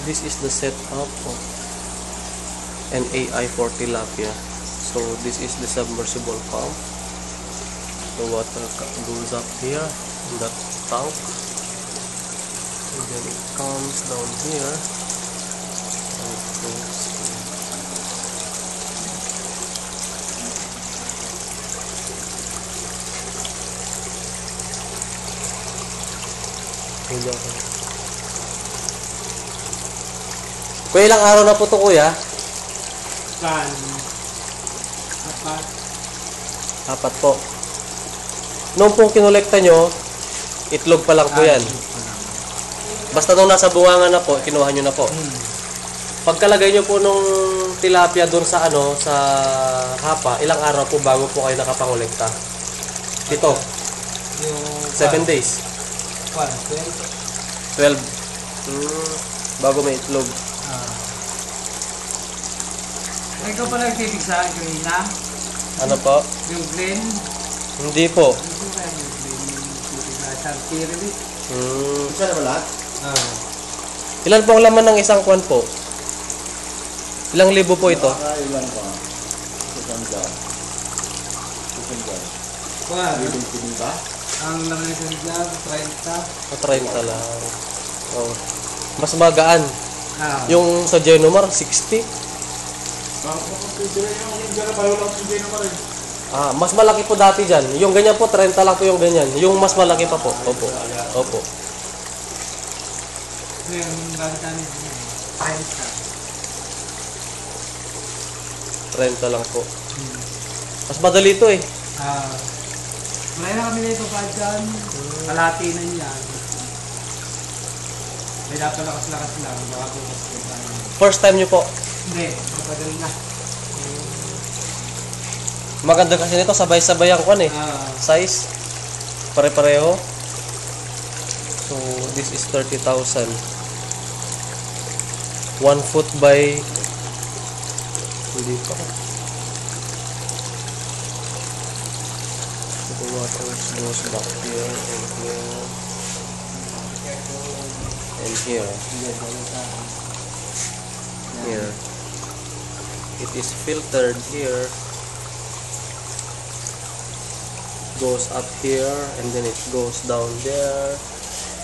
This is the setup of an AI for tilapia. So this is the submersible pump. The water goes up here in that tank, and then it comes down here and it goes here. Kuya, ilang araw na po ito, kuya? Apat po. Noong pong kinolekta nyo, itlog pa lang po yan. Basta nung nasa bungangan na po, kinuha nyo na po. Pagkalagay nyo po nung tilapia doon sa sa hapa, ilang araw po bago po kayo nakapangolekta? Dito? 7 days? 12. Bago may itlog. Ikaw pa nagtibig sa akin kanina? Ano po? Yung Glen? Hindi po. Ito ba yung Glen? Sa pyramid? Isa na ba lahat? Ilan po ang laman ng isang kwan po? Ilang libo po ito? Ilan pa? Isang jar. Bibing ba? Ang laman ng isang jar, 30. 30 lang. Oh. Mas magaan. Yung sa Genomar, 60. Mas malaki po dati dyan. Yung ganyan po, 30 lang po yung ganyan. Yung mas malaki pa po. Opo. Opo. Yung gamit namin, 30 lang po. Mas madali ito eh. Wala na kami nito pa dyan. Kalati na niya. May napalakas-lakas lang. Baka bukas ko tayo. First time nyo po? Hindi. Napadal na. Maganda kasi nito, sabay-sabay ang kwan eh. Size. Pare-pareho. So, this is 30,000. 1 foot by... Hindi pa. So, the water goes back here and here. And here. Here. It is filtered here. Goes up here and then it goes down there,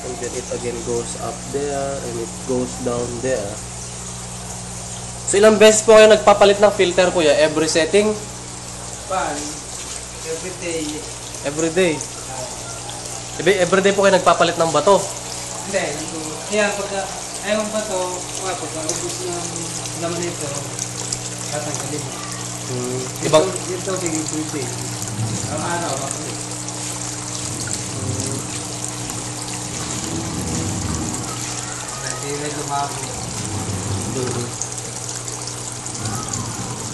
and then it again goes up there and it goes down there. So ilang beses po kayo nagpapalit ng filter, kuya? Every setting? Every day. Every day? Every day po kayo nagpapalit ng bato? Hindi. Kaya pagka ayaw ba ito, pagka ubus ng laman nito, tatanggalin. Ibang... Ito, sige, ang araw, ako. Hindi lumabo.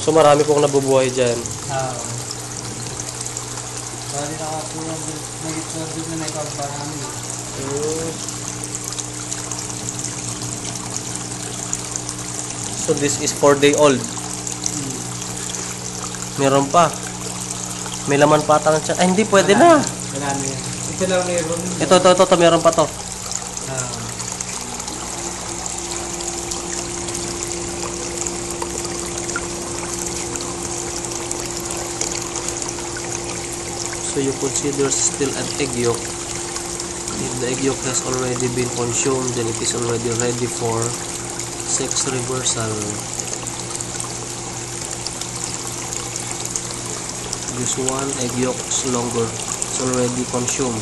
So marami pong nabubuhay dyan. Bali nakakulang nag-itward na naikabba namin. So this is 4-day-old. Meron pa. May laman pa ata ng tiyan. Ay, hindi, pwede na. Wala na yan. Ito lang meron. Ito, meron pa to. So you consider still an egg yolk. If the egg yolk has already been consumed, then it is already ready for sex reversal. This one egg yolk is longer. It's already consumed.